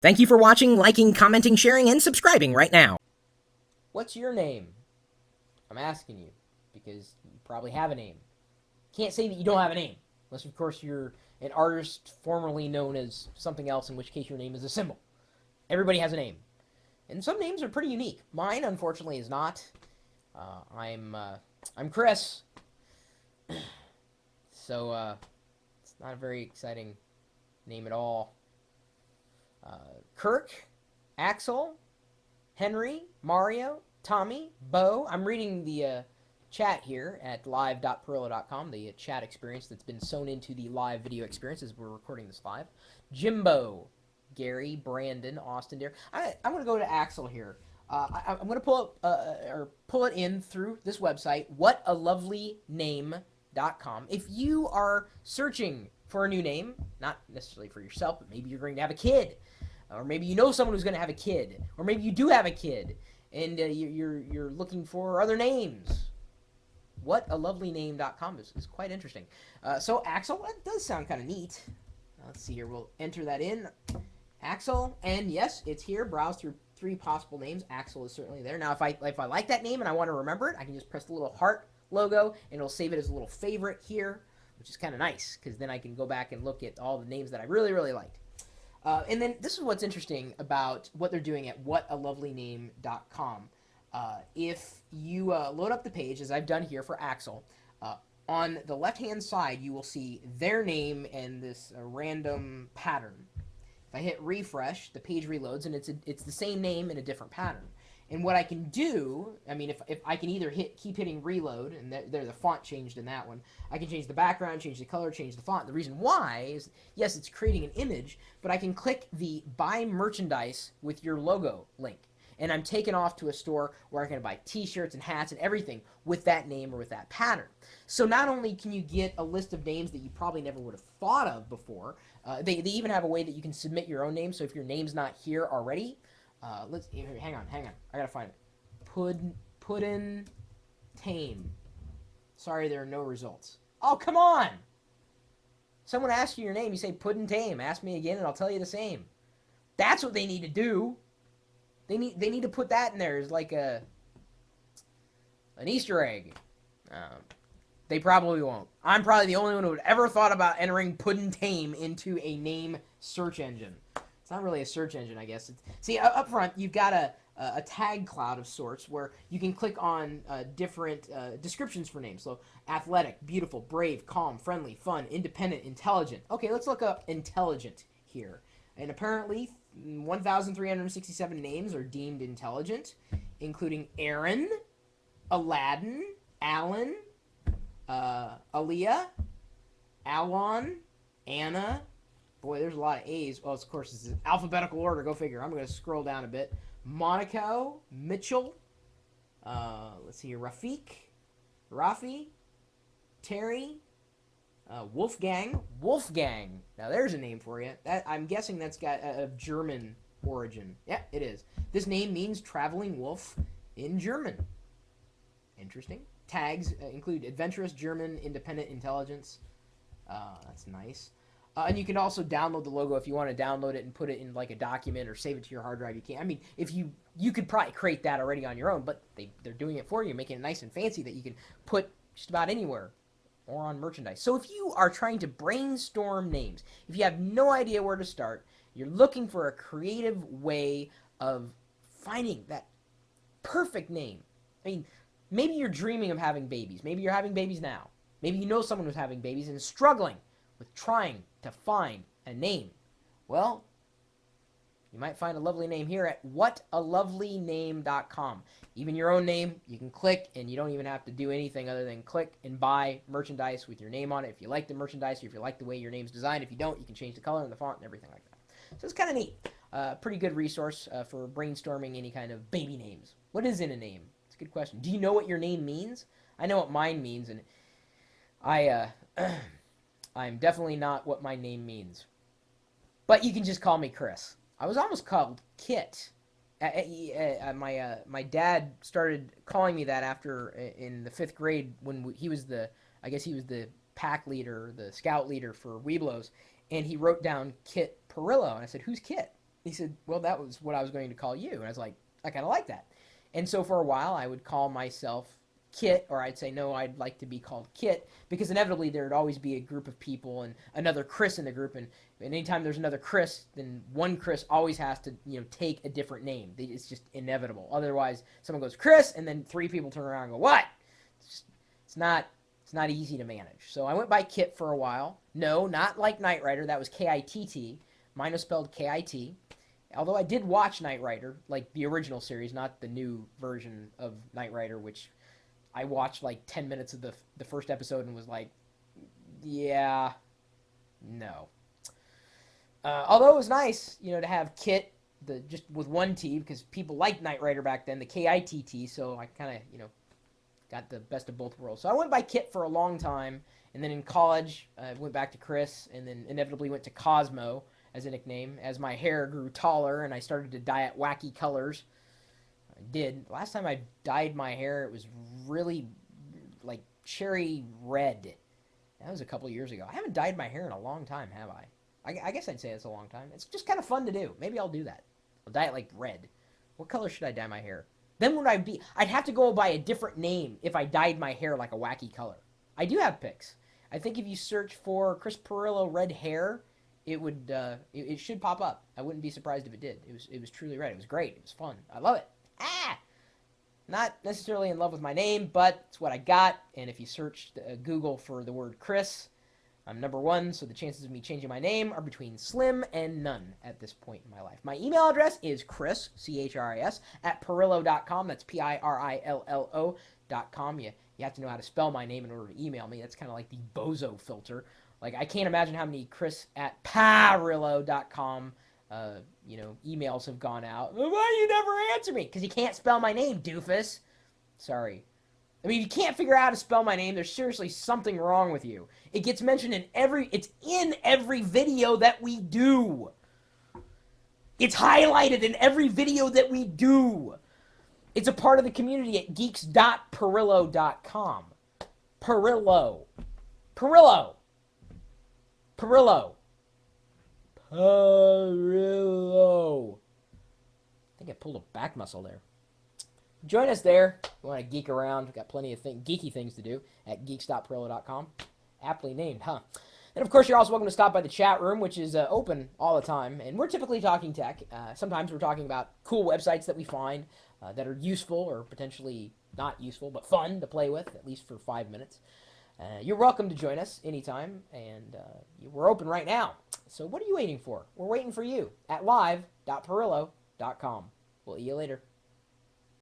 Thank you for watching, liking, commenting, sharing, and subscribing right now. What's your name? I'm asking you because you probably have a name. Can't say that you don't have a name, unless, of course, you're an artist formerly known as something else, in which case your name is a symbol. Everybody has a name, and some names are pretty unique. Mine, unfortunately, is not. I'm Chris, so it's not a very exciting name at all. Kirk, Axel, Henry, Mario, Tommy, Bo. I'm reading the chat here at live.pirillo.com, the chat experience that's been sewn into the live video experience as we're recording this live. Jimbo, Gary, Brandon, Austin, Dear. I'm going to go to Axel here. I'm going to pull it in through this website, whatalovelyname.com. If you are searching for a new name, not necessarily for yourself, but maybe you're going to have a kid, or maybe you know someone who's going to have a kid, or maybe you do have a kid, and you're looking for other names. Whatalovelyname.com is quite interesting. So Axel, that does sound kind of neat. Let's see here. We'll enter that in. Axel, and yes, it's here. Browse through 3 possible names. Axel is certainly there. Now, if I like that name and I want to remember it, I can just press the little heart logo, and it'll save it as a little favorite here, which is kind of nice, because then I can go back and look at all the names that I really, really liked. And then this is what's interesting about what they're doing at whatalovelyname.com. If you load up the page, as I've done here for Axel, on the left-hand side, you will see their name and this random pattern. If I hit refresh, the page reloads, and it's the same name in a different pattern. And what I can do, I mean, if I can either keep hitting reload, and there the font changed in that one. I can change the background, change the color, change the font. The reason why is, yes, it's creating an image, but I can click the buy merchandise with your logo link. And I'm taken off to a store where I can buy t-shirts and hats and everything with that name or with that pattern. So not only can you get a list of names that you probably never would have thought of before, they even have a way that you can submit your own name. So if your name's not here already, hang on. I gotta find it. Puddin Tame. Sorry, there are no results. Oh, come on! Someone asks you your name, you say Puddin Tame. Ask me again, and I'll tell you the same. That's what they need to do. They need to put that in there as like an Easter egg. They probably won't. I'm probably the only one who would ever thought about entering Puddin Tame into a name search engine. It's not really a search engine, I guess. See, up front, you've got a tag cloud of sorts where you can click on different descriptions for names. So athletic, beautiful, brave, calm, friendly, fun, independent, intelligent. Okay, let's look up intelligent here. And apparently 1,367 names are deemed intelligent, including Aaron, Aladdin, Alan, Aaliyah, Alon, Anna. Boy, there's a lot of A's. Well, of course, this is alphabetical order. Go figure. I'm going to scroll down a bit. Monaco, Mitchell. Let's see here. Rafi, Terry, Wolfgang. Wolfgang. Now, there's a name for you. I'm guessing that's got a German origin. Yeah, it is. This name means traveling wolf in German. Interesting. Tags include adventurous, German, independent, intelligence. That's nice. And you can also download the logo if you want to download it and put it in like a document or save it to your hard drive. You can. I mean, if you could probably create that already on your own, but they're doing it for you, making it nice and fancy that you can put just about anywhere or on merchandise. So if you are trying to brainstorm names, if you have no idea where to start, you're looking for a creative way of finding that perfect name. I mean, maybe you're dreaming of having babies. Maybe you're having babies now. Maybe you know someone who's having babies and is struggling with trying to find a name. Well, you might find a lovely name here at whatalovelyname.com. Even your own name, you can click, and you don't even have to do anything other than click and buy merchandise with your name on it. If you like the merchandise, or if you like the way your name's designed. If you don't, you can change the color and the font and everything like that. So it's kind of neat. Pretty good resource for brainstorming any kind of baby names. What is in a name? It's a good question. Do you know what your name means? I know what mine means, and I'm definitely not what my name means. But you can just call me Chris. I was almost called Kit. My dad started calling me that after in the 5th grade when he was the pack leader, the scout leader for Weeblos, and he wrote down Kit Pirillo, and I said, "Who's Kit?" He said, well, that was what I was going to call you. And I was like, I kind of like that. And so for a while, I would call myself Kit, or I'd say, no, I'd like to be called Kit, because inevitably there would always be a group of people and another Chris in the group. And anytime there's another Chris, then one Chris always has to, take a different name. It's just inevitable. Otherwise, someone goes, Chris, and then three people turn around and go, what? It's not easy to manage. So I went by Kit for a while. No, not like Knight Rider. That was K-I-T-T. Mine was spelled K-I-T. Although I did watch Knight Rider, like the original series, not the new version of Knight Rider, which I watched like 10 minutes of the first episode and was like, yeah, no. Although it was nice, to have Kit just with one T, because people liked Knight Rider back then, the K-I-T-T, so I kind of, got the best of both worlds. So I went by Kit for a long time, and then in college, I went back to Chris, and then inevitably went to Cosmo as a nickname, as my hair grew taller and I started to dye it wacky colors. I did. Last time I dyed my hair, it was really like cherry red. That was a couple years ago. I haven't dyed my hair in a long time, have I? I guess I'd say it's a long time. It's just kind of fun to do. Maybe I'll do that. I'll dye it like red. What color should I dye my hair? Then would I'd have to go by a different name if I dyed my hair like a wacky color. I do have pics. I think if you search for Chris Pirillo red hair, it should pop up. I wouldn't be surprised if it did. It was truly red. It was great. It was fun. I love it. Not necessarily in love with my name, but it's what I got. And if you search Google for the word Chris, I'm number one, so the chances of me changing my name are between slim and none at this point in my life. My email address is Chris, C-H-R-I-S, at Pirillo.com. That's Pirillo.com. You have to know how to spell my name in order to email me. That's kind of like the bozo filter. Like, I can't imagine how many Chris at Pirillo.com, emails have gone out. Why do you never answer me? Because you can't spell my name, doofus. Sorry. I mean, if you can't figure out how to spell my name, there's seriously something wrong with you. It gets mentioned it's in every video that we do. It's highlighted in every video that we do. It's a part of the community at geeks.pirillo.com. Pirillo. Pirillo. Pirillo. Pirillo. I think I pulled a back muscle there. Join us there. If you want to geek around, we've got plenty of geeky things to do at geeks.pirillo.com. Aptly named, huh? And of course, you're also welcome to stop by the chat room, which is open all the time. And we're typically talking tech. Sometimes we're talking about cool websites that we find that are useful or potentially not useful, but fun to play with, at least for 5 minutes. You're welcome to join us anytime, and we're open right now. So what are you waiting for? We're waiting for you at live.pirillo.com. We'll see you later.